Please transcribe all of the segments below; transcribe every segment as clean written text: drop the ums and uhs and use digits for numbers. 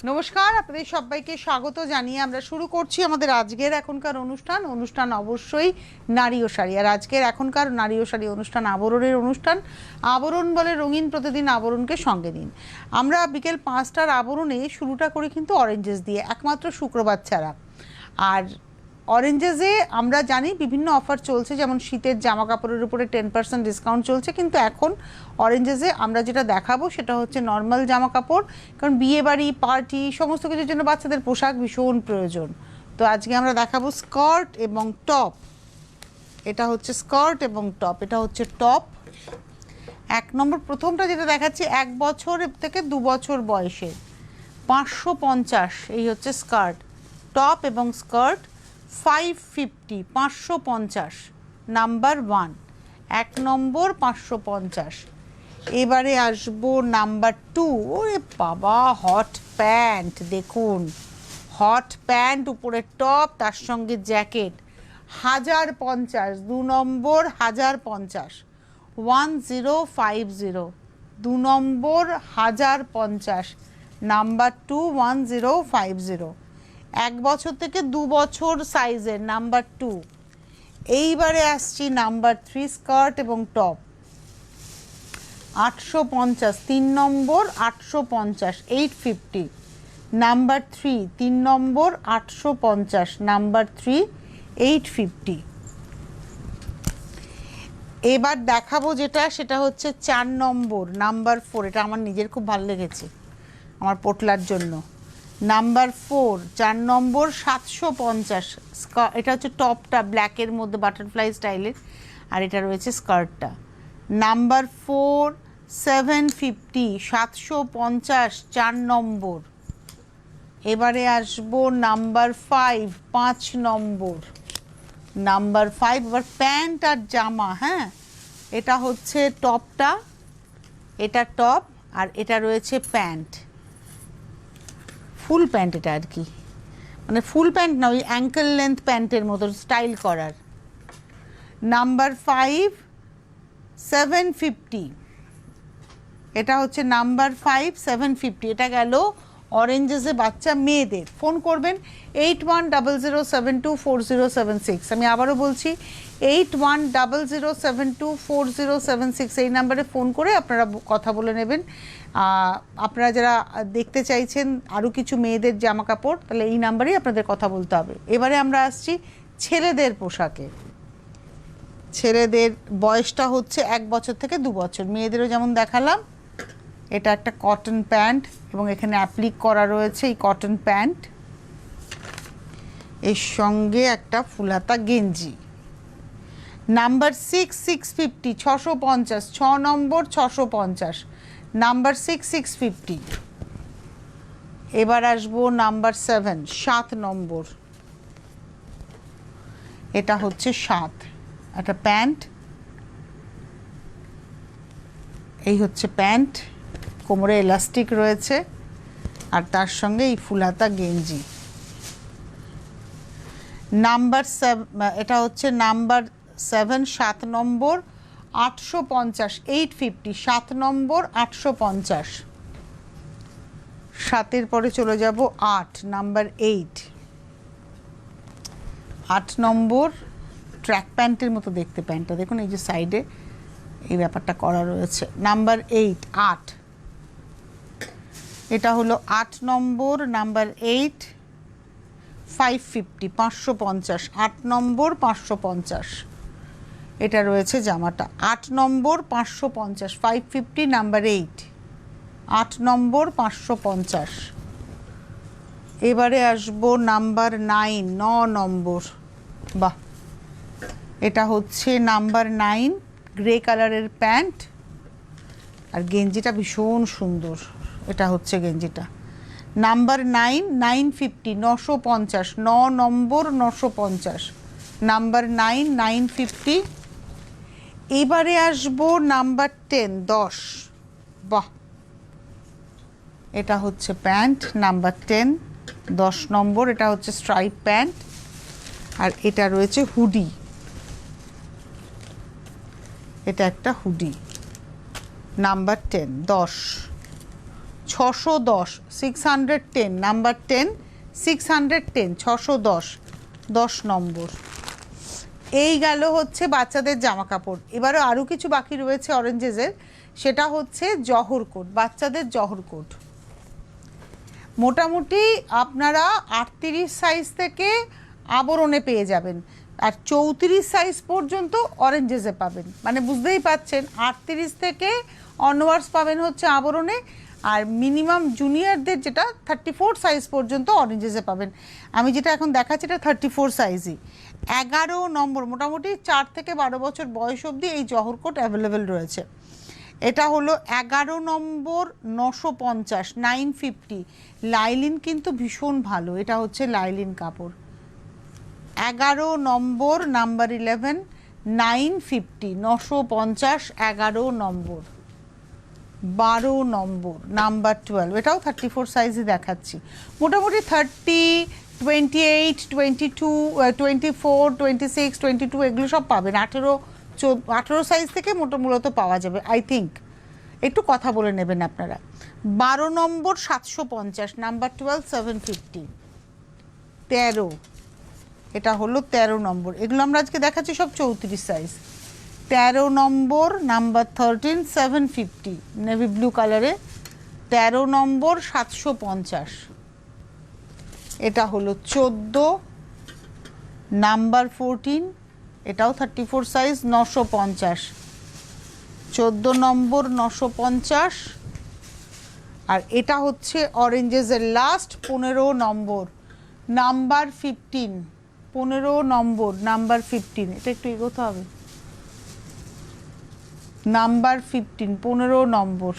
নমস্কার, আপনাদের সবাইকে স্বাগত জানিয়ে আমরা শুরু করছি আমাদের আজকের এখনকার অনুষ্ঠান অবশ্যই নারী ও শাড়ি। আর আজকের এখনকার নারী ও শাড়ি অনুষ্ঠান আবরণের অনুষ্ঠান। আবরণ বলে রঙিন প্রতিদিন, আবরণকে সঙ্গে নিন। আমরা বিকেল 5টার আবরণে শুরুটা করি কিন্তু অরেঞ্জেস দিয়ে, একমাত্র শুক্রবার ছাড়া। আর অরেঞ্জেসে আমরা জানি বিভিন্ন অফার চলছে, যেমন শীতের জামা কাপড়ের উপরে 10% ডিসকাউন্ট চলছে, কিন্তু এখন অরেঞ্জেসে আমরা যেটা দেখাবো সেটা হচ্ছে নর্মাল জামা কাপড়, কারণ বিয়েবাড়ি, পার্টি, সমস্ত কিছুর জন্য বাচ্চাদের পোশাক ভীষণ প্রয়োজন। তো আজকে আমরা দেখাবো স্কার্ট এবং টপ। এটা হচ্ছে স্কার্ট এবং টপ, এটা হচ্ছে টপ। এক নম্বর প্রথমটা যেটা দেখাচ্ছি 1 বছর থেকে 2 বছর বয়সের, 550, এই হচ্ছে স্কার্ট। টপ এবং স্কার্ট 550, 550, নাম্বার 1, 1 নম্বর 550। এবারে আসবো নাম্বার 2। ওরে বাবা, হট প্যান্ট দেখুন, হট প্যান্ট, উপরে টপ, তার সঙ্গে জ্যাকেট, 1050, 2 নম্বর 1050, 1050, 2 নম্বর 1050, নাম্বার 2, 1050। 1 বছর থেকে 2 বছর সাইজের, নাম্বার 2। এইবারে আসছি নাম্বার 3, স্কার্ট এবং টপ, 850, 3 নম্বর 850, 850, নাম্বার 3, 3 নম্বর 850, নাম্বার 3, 850। এবার দেখাবো যেটা, সেটা হচ্ছে 4 নম্বর, নাম্বার 4। এটা আমার নিজের খুব ভালো লেগেছে আমার পোটলার জন্য। নাম্বার 4, 4 নম্বর 750। এটা হচ্ছে টপটা ব্ল্যাকের মধ্যে বাটারফ্লাই স্টাইলের, আর এটা রয়েছে স্কার্টটা। নাম্বার 4, 750, 750, 4 নম্বর। এবারে আসবো নাম্বার 5, 5 নম্বর, নাম্বার 5। এবার প্যান্ট আর জামা, হ্যাঁ, এটা হচ্ছে টপটা, এটা টপ, আর এটা রয়েছে প্যান্ট, ফুল প্যান্ট এটা আর কি, মানে ফুল প্যান্ট না, ওই অ্যাঙ্কেল লেন্থ প্যান্টের মতো স্টাইল করার। নাম্বার 5, 750, এটা হচ্ছে নাম্বার 5, 750। এটা গেল অরেঞ্জেসে বাচ্চা মেয়েদের। ফোন করবেন 8100724076। আমি আবারও বলছি 8100724076, এই নাম্বারে ফোন করে আপনারা কথা বলে নেবেন। আপনারা যারা দেখতে চাইছেন আরও কিছু মেয়েদের জামা কাপড়, তাহলে এই নাম্বারেই আপনাদের কথা বলতে হবে। এবারে আমরা আসছি ছেলেদের পোশাকে। ছেলেদের বয়সটা হচ্ছে 1 বছর থেকে 2 বছর, মেয়েদেরও যেমন দেখালাম। এটা একটা কটন প্যান্ট এবং এখানে অ্যাপ্লিক করা রয়েছে এই কটন প্যান্ট, এর সঙ্গে একটা ফুলহাতা গেঞ্জি। নাম্বার 6, 650, 650, 6 নম্বর 650, নাম্বার 6, 650। এবার আসবো নাম্বার 7, 7 নম্বর, এটা হচ্ছে 7, একটা প্যান্ট, এই হচ্ছে প্যান্ট, কোমরে এলাস্টিক রয়েছে, আর তার সঙ্গে এই ফুলহাতা গেঞ্জি। নাম্বার 7, এটা হচ্ছে নাম্বার 7, 7 নম্বর 850, 850, 7 নম্বর 850। 7-এর পরে চলে যাব 8, নাম্বার 8, 8 নম্বর ট্র্যাক প্যান্টের মতো দেখতে প্যান্টটা, দেখুন এই যে সাইডে এই ব্যাপারটা করা রয়েছে। নাম্বার 8, 8, এটা হলো 8 নম্বর, নাম্বার 8, 550, 550, 8 নম্বর 550। এটা রয়েছে জামাটা, 8 নম্বর 550, 550, নাম্বার 8, 8 নম্বর 550। এবারে আসবো নাম্বার 9, 9 নম্বর, বাহ, এটা হচ্ছে নাম্বার 9, গ্রে কালারের প্যান্ট, আর গেঞ্জিটা ভীষণ সুন্দর, এটা হচ্ছে গেঞ্জিটা। নাম্বার 9, 950, 950, 9 নম্বর 950, নাম্বার 9, 950। এবারে আসবো নাম্বার 10, 10, বাহ, এটা হচ্ছে প্যান্ট, নাম্বার 10, 10 নম্বর, এটা হচ্ছে স্ট্রাইপ প্যান্ট, আর এটা রয়েছে হুডি, এটা একটা হুডি, নাম্বার 10, 10। 610, 610, নাম্বার 10, 610, 610, 10 নম্বর। এই গেল হচ্ছে বাচ্চাদের জামা কাপড়। এবারে আরও কিছু বাকি রয়েছে অরেঞ্জেসের, সেটা হচ্ছে জহর কোট, বাচ্চাদের জহর কোট। মোটামুটি আপনারা 38 সাইজ থেকে আবরণে পেয়ে যাবেন, আর 34 সাইজ পর্যন্ত অরেঞ্জেসে পাবেন। মানে বুঝতেই পাচ্ছেন 38 থেকে অনওয়ার্ডস পাবেন হচ্ছে আবরণে, আর মিনিমাম জুনিয়রদের যেটা 34 সাইজ পর্যন্ত অরেঞ্জেসে পাবেন। আমি যেটা এখন দেখাচ্ছি এটা 34 সাইজই। 11 নম্বর, মোটামুটি 4 থেকে 12 বছর বয়স অবধি এই জহর কোট অ্যাভেলেবেল রয়েছে। এটা হলো 11 নম্বর, 950, 950। লাইলিন কিন্তু ভীষণ ভালো, এটা হচ্ছে লাইলিন কাপড়। 11 নম্বর, নাম্বার 11, 950, 950, 11 নম্বর। 12 নম্বর, নাম্বার 12, এটাও 34 সাইজই দেখাচ্ছি। মোটামুটি 30, 28, 22, 24, 26, 22 এগুলো সব পাবেন। 18 সাইজ থেকে মূলত পাওয়া যাবে আই থিঙ্ক, একটু কথা বলে নেবেন আপনারা। 12 নম্বর, 750, নাম্বার 12, 750। 13, এটা হলো 13 নম্বর। এগুলো আমরা আজকে দেখাচ্ছি সব 34 সাইজ। 13 নম্বর, নাম্বার 13, 750, নেভি ব্লু কালারে। 13 নম্বর, 750। এটা হলো 14, নাম্বার 14, এটাও 34 সাইজ, 950। 14 নম্বর, 950। আর এটা হচ্ছে অরেঞ্জেসের লাস্ট 15 নম্বর, নাম্বার 15, 15 নম্বর, নাম্বার 15। এটা একটু এগোতে হবে। নাম্বার 15, 15 নম্বর,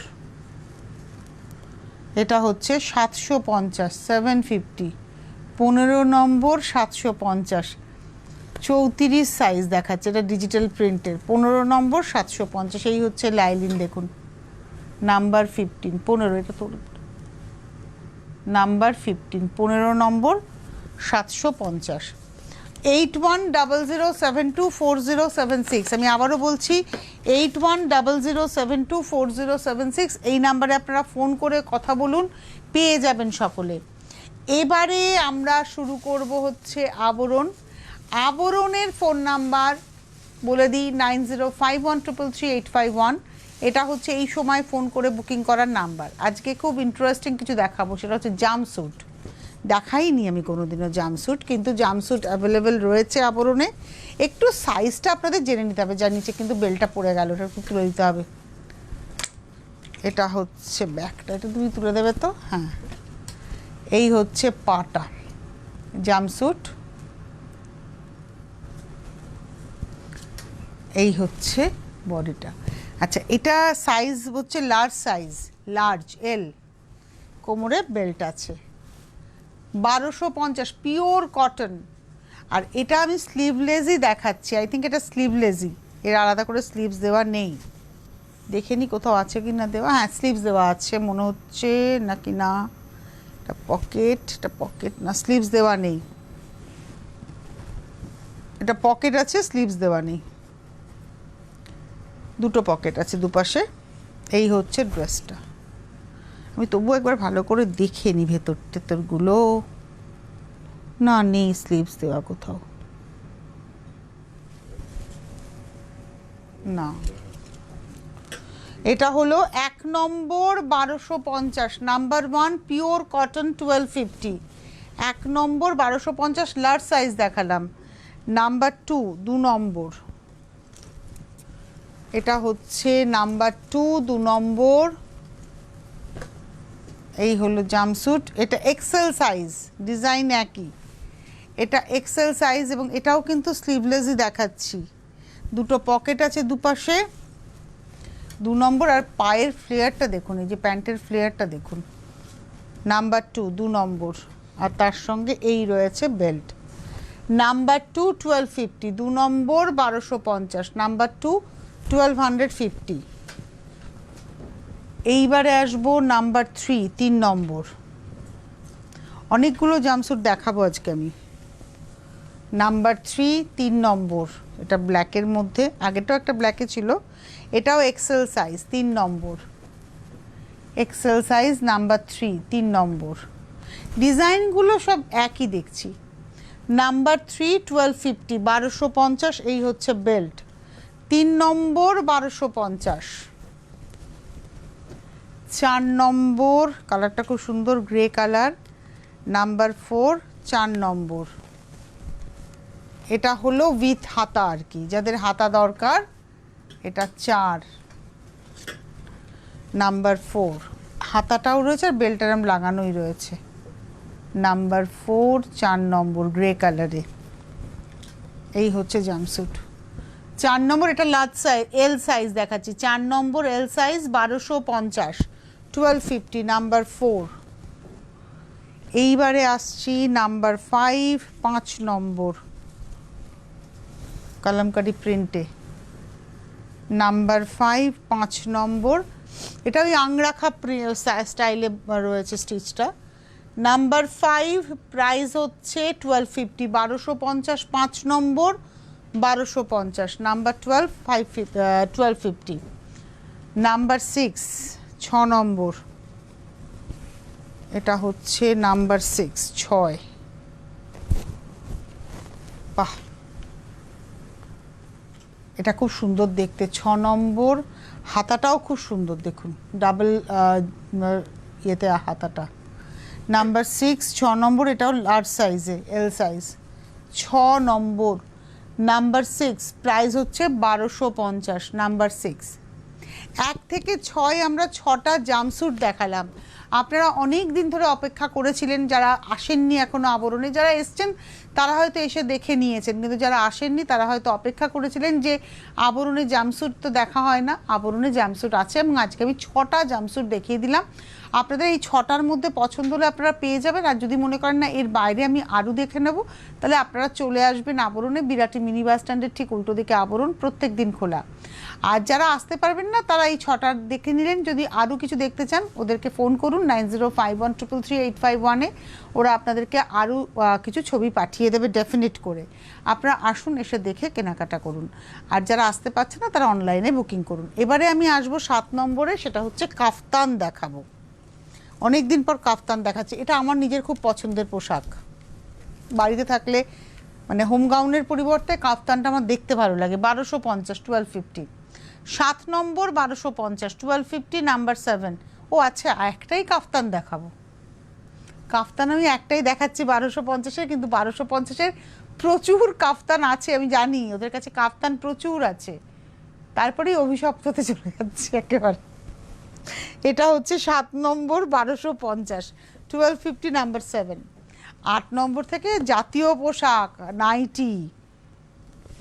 এটা হচ্ছে 750, 750। 15 নম্বর, 750, 34 সাইজ দেখাচ্ছে, এটা ডিজিটাল প্রিন্টের। 15 নম্বর, 750, এই হচ্ছে লাইলিন, দেখুন নাম্বার 15, 15, এটা তো নাম্বার 15, 15 নম্বর, 750। 8100724076, আমি আবারও বলছি 8100724076, এই নাম্বারে আপনারা ফোন করে কথা বলুন, পেয়ে যাবেন সকলে। এবারে আমরা শুরু করব হচ্ছে আবরণ। আবরণের ফোন নাম্বার বলে দিই 9051333851। এটা হচ্ছে এই সময় ফোন করে বুকিং করার নাম্বার। আজকে খুব ইন্টারেস্টিং কিছু দেখাবো, সেটা হচ্ছে জাম্পস্যুট। দেখাইনি আমি কোনোদিনও জাম্পস্যুট, কিন্তু জাম্পস্যুট অ্যাভেলেবেল রয়েছে আবরণে। একটু সাইজটা আপনাদের জেনে নিতে হবে, যার নিচে কিন্তু বেলটা পড়ে গেল, ওটা একটু তুলে দিতে হবে। এটা হচ্ছে ব্যাকটা, এটা তুমি তুলে দেবে তো, হ্যাঁ। এই হচ্ছে পাটা, জাম্পস্যুট। এই হচ্ছে বডিটা। আচ্ছা, এটা সাইজ হচ্ছে লার্জ সাইজ, লার্জ এল, কোমরে বেল্ট আছে। 1250, পিওর কটন। আর এটা আমি স্লিভলেসই দেখাচ্ছি, আই থিঙ্ক এটা স্লিভলেসই, এর আলাদা করে স্লিভস দেওয়া নেই। দেখে নি কোথাও আছে কি না দেওয়া, হ্যাঁ স্লিভস দেওয়া আছে মনে হচ্ছে, নাকি না এটা পকেট, এটা পকেট না, স্লিভস দেওয়া নেই। এটা পকেট আছে, স্লিভস দেওয়া নেই, দুটো পকেট আছে দুপাশে। এই হচ্ছে ড্রেসটা। আমি তবু একবার ভালো করে দেখে নিই ভেতর টেতরগুলো, না নেই স্লিভস দেওয়া কোথাও, না। এটা হলো 1 নম্বর, 1250, নাম্বার 1, পিওর কটন, 1250। 1 নম্বর, 1250, লার্জ সাইজ দেখালাম। নাম্বার 2, 2 নম্বর, এটা হচ্ছে নাম্বার 2, 2 নম্বর। এই হলো জাম্পস্যুট, এটা এক্সেল সাইজ, ডিজাইন একই, এটা এক্সেল সাইজ, এবং এটাও কিন্তু স্লিভলেসই দেখাচ্ছি। দুটো পকেট আছে দুপাশে, 2 নম্বর। আর পায়ের ফ্লেয়ারটা দেখুন, এই যে প্যান্টের ফ্লেয়ারটা দেখুন, নাম্বার 2, 2 নম্বর। আর তার সঙ্গে এই রয়েছে বেল্ট। নাম্বার 2, 1250, 2 নম্বর, 1250, নাম্বার 2, 1250। এইবারে আসবো নাম্বার 3, 3 নম্বর। অনেকগুলো জাম্পস্যুট দেখাবো আজকে আমি। নাম্বার 3, 3 নম্বর, এটা ব্ল্যাকের মধ্যে, আগেটাও একটা ব্ল্যাকে ছিল, এটাও এক্সেল সাইজ, 3 নম্বর। এক্সেল সাইজ নাম্বার 3, 3 নম্বর। ডিজাইনগুলো সব একই দেখছি। নাম্বার 3 1250, 1250, এই হচ্ছে বেল্ট। 3 নম্বর 1250। 4 নম্বর, কালারটা খুব সুন্দর, গ্রে কালার। নাম্বার 4, 4 নম্বর। এটা হলো উইথ হাতা আর কি, যাদের হাতা দরকার, এটা 4। নাম্বার 4, হাতাটাও রয়েছে আর বেল্টারাম লাগানোই রয়েছে। নাম্বার 4, 4 নম্বর, গ্রে কালারে। এই হচ্ছে জাম্পস্যুট। 4 নম্বর, এটা লার্জ সাইজ, এল সাইজ দেখাচ্ছি। 4 নম্বর এল সাইজ 1250, 1250, নাম্বার 4। এইবারে আসছি নাম্বার 5, 5 নম্বর, কালামকারি প্রিন্টে। নাম্বার 5, 5 নম্বর, এটা ওই আংরাখা স্টাইলে রয়েছে স্টিচটা। নাম্বার 5, প্রাইস হচ্ছে 1250, 1250, 5 নম্বর 1250। নাম্বার 12, 1250। নাম্বার 6, 6 নম্বর, এটা হচ্ছে নাম্বার 6, 6। বাহ, এটা খুব সুন্দর দেখতে। 6 নম্বর, হাতাটাও খুব সুন্দর, দেখুন ডাবল ইয়েতে হাতাটা। নাম্বার 6, 6 নম্বর, এটাও লার্জ সাইজে, এল সাইজ। 6 নম্বর, নাম্বার 6, প্রাইস হচ্ছে 1250। নাম্বার 6, 1 থেকে 6 আমরা 6টা জাম্পস্যুট দেখালাম। আপনারা অনেক দিন ধরে অপেক্ষা করেছিলেন, যারা আসেননি এখনও আবরণে, যারা এসছেন তারা হয়তো এসে দেখে নিয়েছেন, কিন্তু যারা আসেননি তারা হয়তো অপেক্ষা করেছিলেন যে আবরণে জাম্পস্যুট তো দেখা হয় না। আবরণে জাম্পস্যুট আছে এবং আজকে আমি 6টা জাম্পস্যুট দেখিয়ে দিলাম। আপনাদের এই 6টার মধ্যে পছন্দ হলে আপনারা পেয়ে যাবেন, আর যদি মনে করেন না এর বাইরে আমি আরও দেখে নেব, তাহলে আপনারা চলে আসবেন আবরণে, বিরাটি মিনি বাস স্ট্যান্ডের ঠিক উল্টো দিকে আবরণ, প্রত্যেক দিন খোলা। আর যারা আসতে পারবেন না তারা এই 6টার দেখে নিলেন। যদি আরও কিছু দেখতে চান ওদেরকে ফোন করুন 9051333851-এ, ওরা আপনাদেরকে আরও কিছু ছবি পাঠিয়ে দেবে ডেফিনেট করে। আপনারা আসুন, এসে দেখে কেনাকাটা করুন। আর যারা আসতে পারছে না তারা অনলাইনে বুকিং করুন। এবারে আমি আসবো 7 নম্বরে, সেটা হচ্ছে কাফতান দেখাবো। অনেক দিন পর কাফতান দেখাচ্ছি। এটা আমার নিজের খুব পছন্দের পোশাক। বাড়িতে থাকলে মানে হোম গাউনের পরিবর্তে কাফতানটা আমার দেখতে ভালো লাগে। 1250, 1250। 7 নম্বর 1250, 1250, নাম্বার 7। ও আচ্ছা, একটাই কাফতান দেখাবো। কাফতান আমি একটাই দেখাচ্ছি 1250-এর, কিন্তু 1250-এর প্রচুর কাফতান আছে, আমি জানি ওদের কাছে কাফতান প্রচুর আছে, তারপরেই অভিশপ্ততে চলে যাচ্ছে একেবারে। এটা হচ্ছে 7 নম্বর 1250, 1250, নাম্বার 7। 8 নম্বর থেকে জাতীয় পোশাক নাইটি,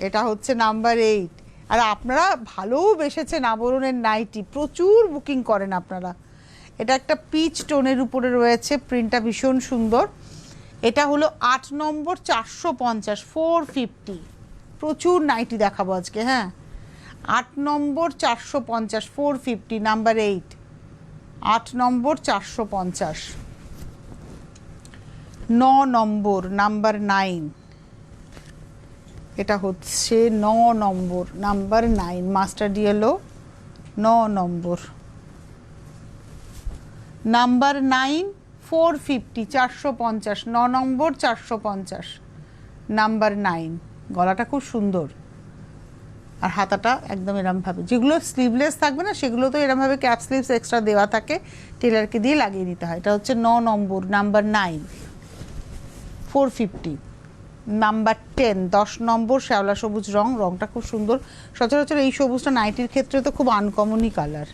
এটা হচ্ছে নাম্বার 8। আর আপনারা ভালোবেসেছেন আবরণের নাইটি, প্রচুর বুকিং করেন আপনারা। এটা একটা পিচ টোনের উপরে রয়েছে, প্রিন্টটা ভীষণ সুন্দর। এটা হলো 8 নম্বর 450, 450। প্রচুর নাইটি দেখাবো আজকে। হ্যাঁ, 8 নম্বর 450, 450, নাম্বার 8। 8 নম্বর 450। 9 নম্বর, নাম্বার 9, এটা হচ্ছে 9 নম্বর, নাম্বার 9, মাস্টার্ড ইয়েলো, 9 নম্বর। নাম্বার 9, 450, 450, 9 নম্বর 450, নাম্বার 9। গলাটা খুব সুন্দর, আর হাতাটা একদম এরমভাবে, যেগুলো স্লিভলেস থাকবে না সেগুলো তো এরমভাবে ক্যাপ স্লিভস এক্সট্রা দেওয়া থাকে, টেলারকে দিয়ে লাগিয়ে নিতে হয়। এটা হচ্ছে 9 নম্বর, নাম্বার 9, 450। নাম্বার 10, 10 নম্বর, শ্যাওলা সবুজ রং, রংটা খুব সুন্দর। সচরাচর এই সবুজটা নাইটির ক্ষেত্রে তো খুব আনকমনই কালার।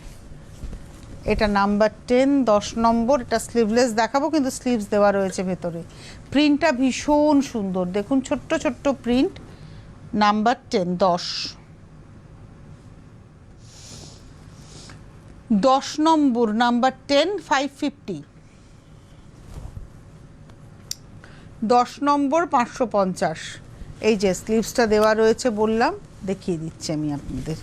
এটা নাম্বার 10, 10 নম্বর। এটা স্লিভলেস দেখাবো, কিন্তু স্লিভস দেওয়া রয়েছে ভেতরে। প্রিন্টটা ভীষণ সুন্দর, দেখুন ছোট্ট ছোট্ট প্রিন্ট। নাম্বার 10, 10। 10 নম্বর, নাম্বার 10, 550। 10 নম্বর 550। এই যে স্লিভসটা দেওয়া রয়েছে বললাম, দেখিয়ে দিচ্ছি আমি আপনাদের।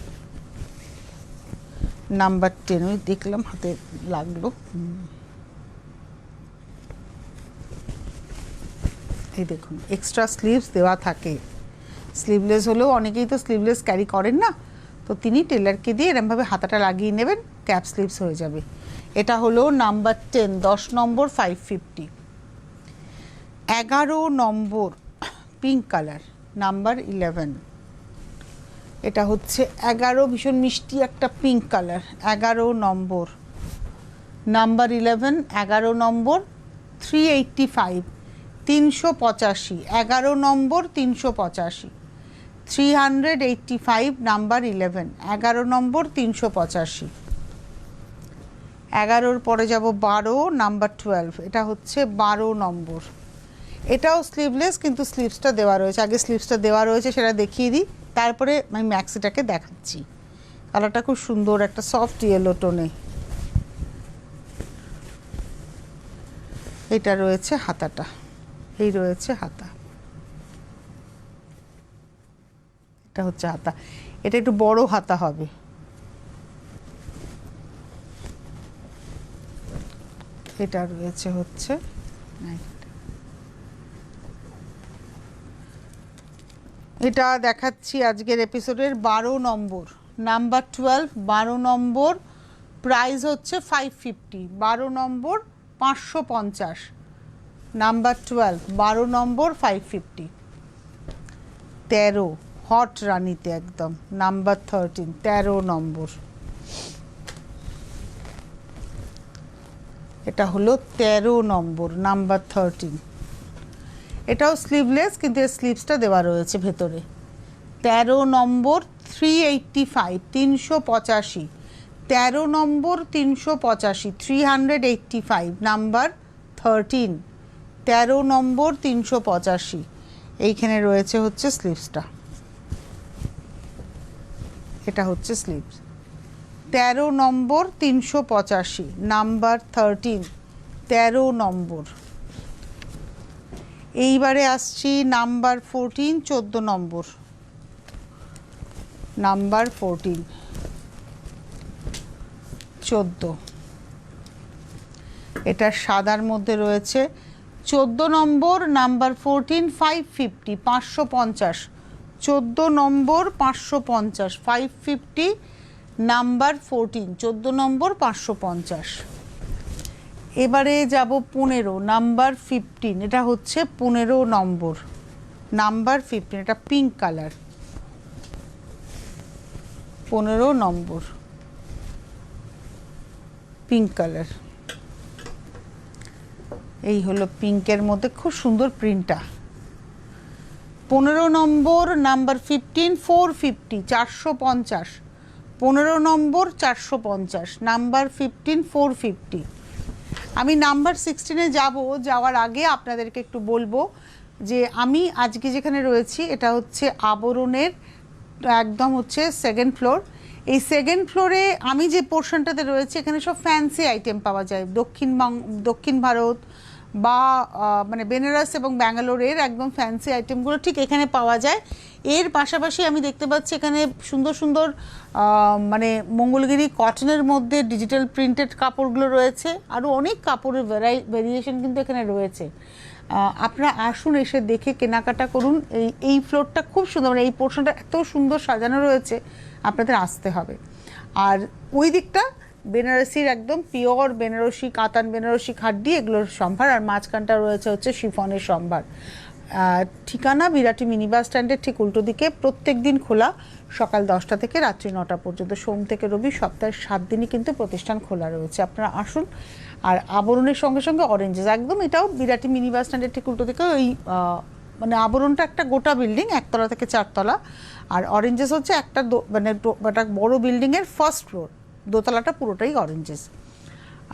নাম্বার 10, ওই দেখলাম হাতে লাগলো। এই দেখুন এক্সট্রা স্লিভস দেওয়া থাকে। স্লিভলেস হলেও অনেকেই তো স্লিভলেস ক্যারি করেন না, তো তিনি টেলারকে দিয়ে এরমভাবে হাতাটা লাগিয়ে নেবেন, ক্যাপ স্লিভস হয়ে যাবে। এটা হলো নাম্বার 10, 10 নম্বর 550। 11 নম্বর পিঙ্ক কালার, নাম্বার 11। এটা হচ্ছে 11, ভীষণ মিষ্টি একটা পিঙ্ক কালার, 11 নম্বর, নাম্বার 11, 11 নম্বর 385, 385, 11 নম্বর 385, 385, নাম্বার 11, 11 নম্বর 385। 11-র পরে যাব 12, নাম্বার 12, এটা হচ্ছে 12 নম্বর। এটাও স্লিভলেস, কিন্তু স্লিভসটা দেওয়া রয়েছে। আগে স্লিভসটা দেওয়া রয়েছে সেটা দেখিয়ে দিই, তারপরে আমি ম্যাক্সিটাকে দেখাচ্ছি। কালারটা খুব সুন্দর, একটা সফট ইয়েলো টোনে। এটা রয়েছে হাতাটা, এই রয়েছে হাতা, এটা হচ্ছে হাতা। এটা একটু বড় হাতা হবে। এটা রয়েছে হচ্ছে এটা দেখাচ্ছি আজকের এপিসোডের 12 নম্বর, নাম্বার 12, 12 নম্বর, প্রাইস হচ্ছে 550, 12 নম্বর 550, নাম্বার 12, 12 নম্বর 550। 13 হট রানিতে একদম, নাম্বার 13, 13 নম্বর। এটা হলো 13 নম্বর, নাম্বার 13। এটাও স্লিভলেস, কিন্তু এর স্লিভসটা দেওয়া রয়েছে ভেতরে। 13 নম্বর 385, 385, 13 নম্বর 385, 385, নাম্বার 13, 13 নম্বর 385। এইখানে রয়েছে হচ্ছে স্লিভসটা, এটা হচ্ছে স্লিভস। 13 নম্বর 385, নাম্বার 13, 13 নম্বর। এইবারে আসছি নাম্বার 14, 14 নম্বর, নাম্বার 14, 14। এটা সাদার মধ্যে রয়েছে। 14 নম্বর, নাম্বার 14, 550, 550, 14 নম্বর 550, 550, নাম্বার 14, 14 নম্বর 550। এবারে যাব 15, নাম্বার 15, এটা হচ্ছে 15 নম্বর, নাম্বার 15, এটা পিঙ্ক কালার, 15 নম্বর পিঙ্ক কালার। এই হলো পিঙ্কের মধ্যে খুব সুন্দর প্রিন্টটা। 15 নম্বর, নাম্বার 15, 450, 450, 15 নম্বর 450, নাম্বার 15, 450। আমি নাম্বার 16-এ যাওয়ার আগে আপনাদেরকে একটু বলবো যে আমি আজকে যেখানে রয়েছি এটা হচ্ছে আবরণের একদম হচ্ছে সেকেন্ড ফ্লোর। এই সেকেন্ড ফ্লোরে আমি যে পোর্শনটাতে রয়েছে এখানে সব ফ্যান্সি আইটেম পাওয়া যায়, দক্ষিণ ভারত বা মানে বেনারস এবং ব্যাঙ্গালোরের একদম ফ্যান্সি আইটেমগুলো ঠিক এখানে পাওয়া যায়। এর পাশাপাশি আমি দেখতে পাচ্ছি এখানে সুন্দর সুন্দর মানে মঙ্গলগিরি কটনের মধ্যে ডিজিটাল প্রিন্টেড কাপড়গুলো রয়েছে, আরও অনেক কাপড়ের ভেরিয়েশন কিন্তু এখানে রয়েছে। আপনারা আসুন, এসে দেখে কেনাকাটা করুন। এই ফ্লোরটা খুব সুন্দর, মানে এই পোর্শনটা এত সুন্দর সাজানো রয়েছে, আপনাদের আসতে হবে। আর ওই দিকটা বেনারসির একদম পিওর বেনারসি, কাতান বেনারসি খাড্ডি এগুলোর সম্ভার, আর মাঝখানটা রয়েছে হচ্ছে শিফনের সম্ভার। ঠিকানা বিরাটি মিনি বাস স্ট্যান্ডের ঠিক উল্টো দিকে। প্রত্যেক দিন খোলা, সকাল 10টা থেকে রাত্রি 9টা পর্যন্ত, সোম থেকে রবি, সপ্তাহের 7 দিনই কিন্তু প্রতিষ্ঠান খোলা রয়েছে। আপনারা আসুন। আর আবরণের সঙ্গে সঙ্গে অরেঞ্জেস একদম, এটাও বিরাটি মিনি বাস স্ট্যান্ডের ঠিক উল্টো দিকে। ওই মানে আবরণটা একটা গোটা বিল্ডিং, 1তলা থেকে 4তলা, আর অরেঞ্জেস হচ্ছে একটা মানে একটা বড় বিল্ডিংয়ের ফার্স্ট ফ্লোর, দোতলাটা পুরোটাই অরেঞ্জেস।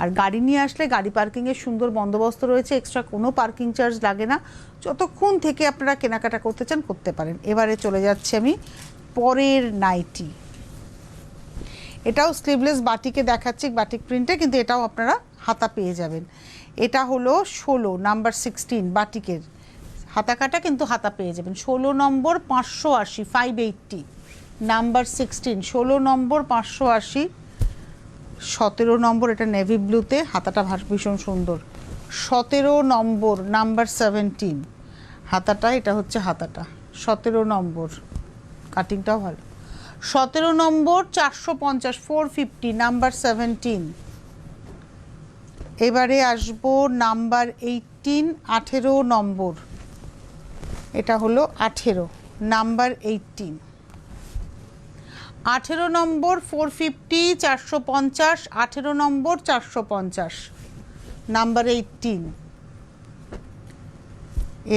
আর গাড়ি নিয়ে আসলে গাড়ি পার্কিংয়ের সুন্দর বন্দোবস্ত রয়েছে, এক্সট্রা কোনো পার্কিং চার্জ লাগে না। যতক্ষণ থেকে আপনারা কেনাকাটা করতে চান করতে পারেন। এবারে চলে যাচ্ছি আমি পরের নাইটি। এটাও স্লিভলেস বাটিকে দেখাচ্ছি, বাটিক প্রিন্টে, কিন্তু এটাও আপনারা হাতা পেয়ে যাবেন। এটা হলো 16, নাম্বার 16 বাটিকের হাতা কাটা, কিন্তু হাতা পেয়ে যাবেন। 16 নম্বর 580, 580, নাম্বার 16, 16 নম্বর 580। 17 নম্বর, এটা নেভি ব্লুতে, হাতাটা ভীষণ সুন্দর। 17 নম্বর, নাম্বার 17, হাতাটা, এটা হচ্ছে হাতাটা। 17 নম্বর, কাটিংটাও ভালো। 17 নম্বর 450 450 নাম্বার 17। এবারে আসবো নাম্বার 18 18 নম্বর, এটা হলো 18 নাম্বার 18। 18 নম্বর 450 450 18 নম্বর 450 নাম্বার 18।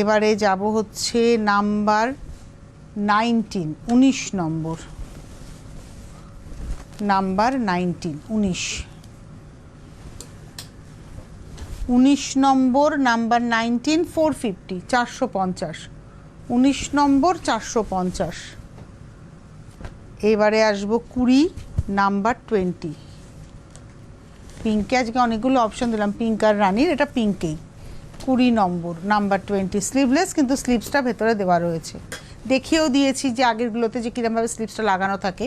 এবারে যাব হচ্ছে নাম্বার 19 19 নম্বর, নাম্বার 19 19 19 নম্বর নাম্বার 19 450 450 19 নম্বর 450। এবারে আসবো 20 নাম্বার 20। পিঙ্কে আজকে অনেকগুলো অপশন দিলাম, পিঙ্ক আর রানির, এটা পিঙ্কেই। 20 নম্বর নাম্বার 20, স্লিভলেস কিন্তু স্লিভসটা ভেতরে দেওয়া রয়েছে, দেখিয়েও দিয়েছি যে আগেরগুলোতে যে কীরকমভাবে স্লিভসটা লাগানো থাকে।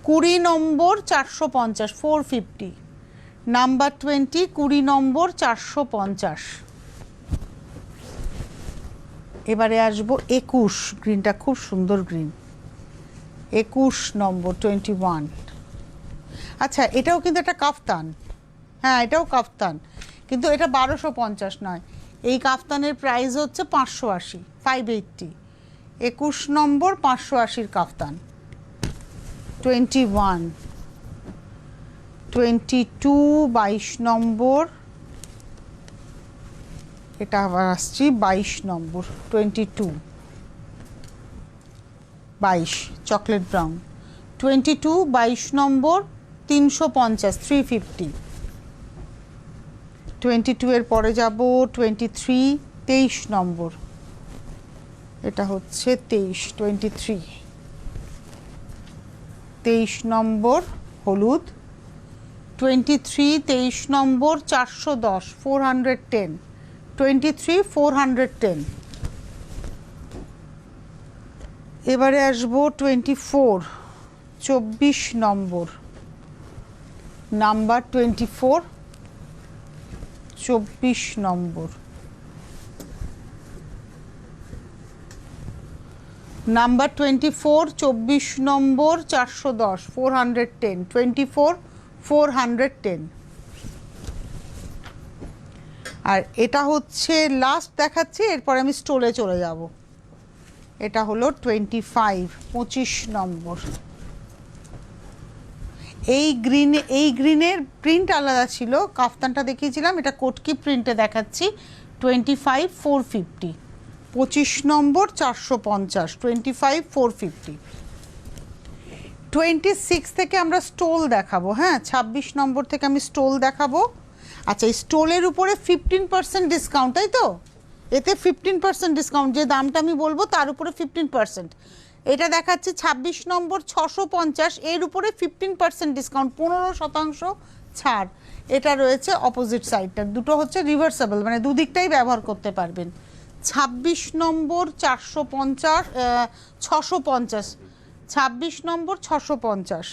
20 নম্বর 450 450 নাম্বার 20 20 নম্বর 450। এবারে আসবো 21, গ্রিনটা খুব সুন্দর গ্রিন, 21 নম্বর 21। আচ্ছা এটাও কিন্তু একটা কাফতান, হ্যাঁ এটাও কাফতান, কিন্তু এটা 1250 নয়, এই কাফতানের প্রাইস হচ্ছে 580 580। 21 নম্বর 580 কাফতান। 21 22 22 নম্বর, এটা আবার আসছি 22 নম্বর 22 22 চকলেট ব্রাউন। 22 22 নম্বর 350 350। 22 এর পরে যাব 23 23 নম্বর, এটা হচ্ছে 23 23 23 নম্বর হলুদ। 23 23 নম্বর 410 410 23 410। এবারে আসবো 24 24 নম্বর, নাম্বার 24 24 নম্বর। নাম্বার 24 24 নম্বর 410 410 24 410। আর এটা হচ্ছে লাস্ট দেখাচ্ছি, এরপর আমি স্টোলে চলে যাব। এটা হলো 25 25 নম্বর। এই গ্রিনের প্রিন্ট আলাদা ছিল, কাফতানটা দেখিয়েছিলাম, এটা কোটকি প্রিন্টে দেখাচ্ছি। 25 450 25 নম্বর 450 25 450। 26 থেকে আমরা স্টোল দেখাবো, হ্যাঁ 26 নম্বর থেকে আমি স্টোল দেখাবো। আচ্ছা এই স্টোলের উপরে 15% ডিসকাউন্ট, তাই তো? এতে 15% ডিসকাউন্ট, যে দামটা আমি বলবো তার উপরে 15%। এটা দেখাচ্ছি 26 নম্বর 650, এর উপরে 15% ডিসকাউন্ট, 15% ছাড়। এটা রয়েছে অপোজিট সাইডটা, দুটো হচ্ছে রিভার্সেবল, মানে দুদিকটাই ব্যবহার করতে পারবেন। 26 নম্বর 450 650 26 নম্বর 650।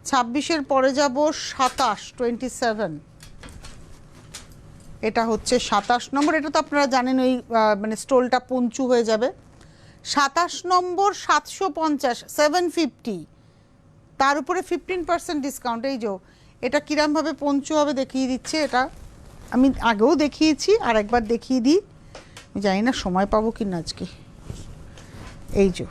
26-এর পরে যাব 27 27, এটা হচ্ছে 27 নম্বর, এটা তো আপনারা জানেন ওই মানে স্টোলটা পঞ্চু হয়ে যাবে। 27 নম্বর 750 750, তার উপরে 15% ডিসকাউন্ট। এই যে এটা কিরমভাবে পঞ্চু হবে দেখিয়ে দিচ্ছে, এটা আমি আগেও দেখিয়েছি, আর একবার দেখিয়ে দিই, জানি না সময় পাবো কি না আজকে। এই যে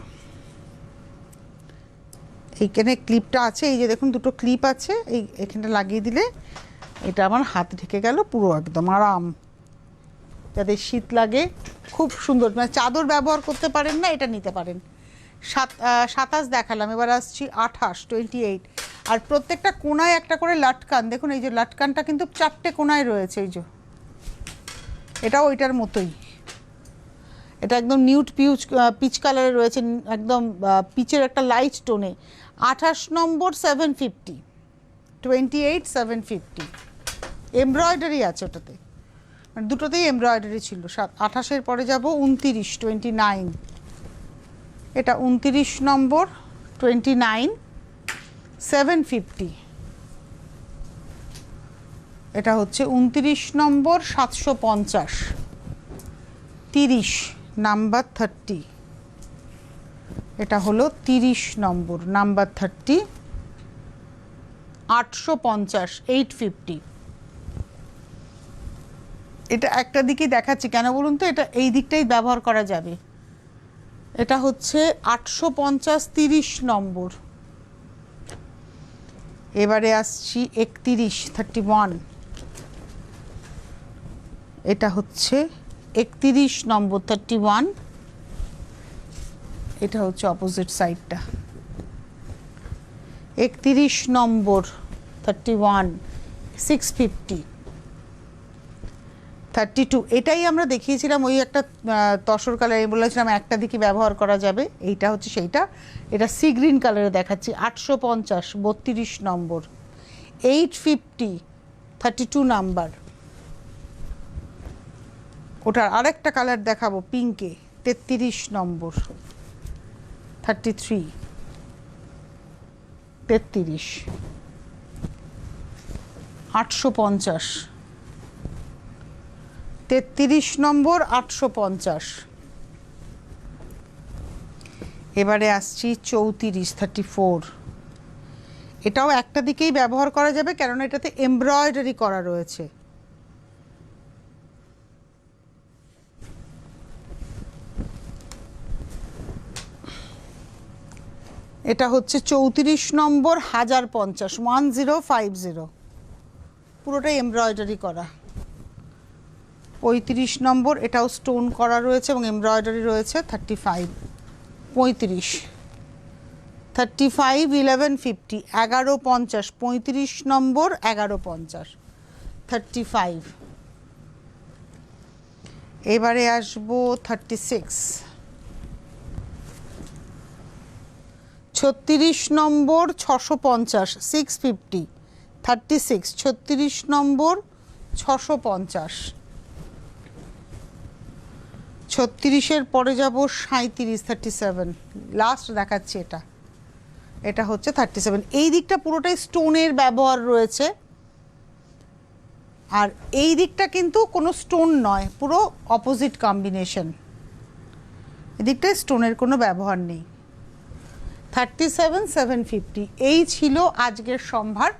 এইখানে ক্লিপটা আছে, এই যে দেখুন দুটো ক্লিপ আছে, এই এখানে লাগিয়ে দিলে এটা আমার হাত ঢেকে গেল পুরো, একদম আরাম, যাদের শীত লাগে খুব সুন্দর, মানে চাদর ব্যবহার করতে পারেন না, এটা নিতে পারেন। 27 দেখালাম, এবার আসছি 28 28। আর প্রত্যেকটা কোনায় একটা করে লাটকান, দেখুন এই যে লাটকানটা কিন্তু 4টে কোনায় রয়েছে, এই যে এটাও ওইটার মতোই, এটা একদম নিউট পিচ কালারে রয়েছে, একদম পিচের একটা লাইট টোনে। 28 নম্বর 750 28 750, এমব্রয়ডারি আছে ওটাতে, মানে দুটোতেই এমব্রয়ডারি ছিল। 28-এর পরে যাব 29 29, এটা 29 নম্বর 29 750, এটা হচ্ছে 29 নম্বর 750। 30 নাম্বার 30 এটা হলো 30 নম্বর, নাম্বার 30, 850, 850। এটা একটা দিকে দেখাচ্ছি কেন বলুন তো, এটা এই দিকটাই ব্যবহার করা যাবে। এটা হচ্ছে 850, 30 নম্বর। এবারে আসছি 31, 31। এটা হচ্ছে 31 নম্বর, 31। এটা হচ্ছে অপোজিট সাইডটা। 31 নম্বর, 31, 650, 32। এটাই আমরা দেখিয়েছিলাম, ওই একটা তসর কালারে বলেছিলাম একটা দিকে ব্যবহার করা যাবে, এইটা হচ্ছে সেইটা। এটা সি গ্রিন কালারে দেখাচ্ছি, 850, 32 নম্বর, 850, 32 নাম্বার। ওটার আরেকটা কালার দেখাবো পিঙ্কে, 33 নম্বর, 33, 33, 850, 33 নম্বর, 850। এবারে আসছি 34, 34। এটাও একটা দিকেই ব্যবহার করা যাবে, কেননা এটাতে এমব্রয়ডারি করা রয়েছে। এটা হচ্ছে 34 নম্বর, 1050, 1050, পুরোটাই এমব্রয়ডারি করা। 35 নম্বর, এটাও স্টোন করা রয়েছে এবং এমব্রয়ডারি রয়েছে, 35, 35, 35, 1150, 1150, 35 নম্বর, 1150, 35। এবারে আসবো 36, 36 নম্বর, 650, 650, 36, 36 নম্বর, 650। 36-এর পরে যাব 37, 37, লাস্ট দেখাচ্ছি এটা। এটা হচ্ছে 37। এই দিকটা পুরোটাই স্টোনের ব্যবহার রয়েছে, আর এই দিকটা কিন্তু কোনো স্টোন নয়, পুরো অপোজিট কম্বিনেশন। এদিকটায় স্টোনের কোনো ব্যবহার নেই। 37, 750। এই ছিল আজকের সম্ভার।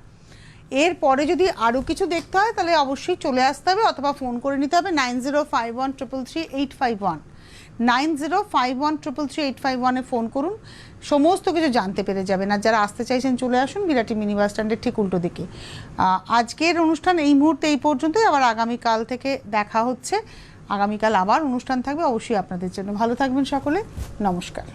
এরপরে যদি আরও কিছু দেখতে হয় তাহলে অবশ্যই চলে আসতে হবে, অথবা ফোন করে নিতে হবে 9051333851, 9051333851-এ ফোন করুন, সমস্ত কিছু জানতে পেরে যাবেন। আর যারা আসতে চাইছেন চলে আসুন বিরাটি মিনি বাস স্ট্যান্ডের ঠিক উল্টো দিকে। আজকের অনুষ্ঠান এই মুহূর্তে এই পর্যন্তই, আবার আগামীকাল থেকে দেখা হচ্ছে। আগামীকাল আবার অনুষ্ঠান থাকবে অবশ্যই আপনাদের জন্য। ভালো থাকবেন সকলে, নমস্কার।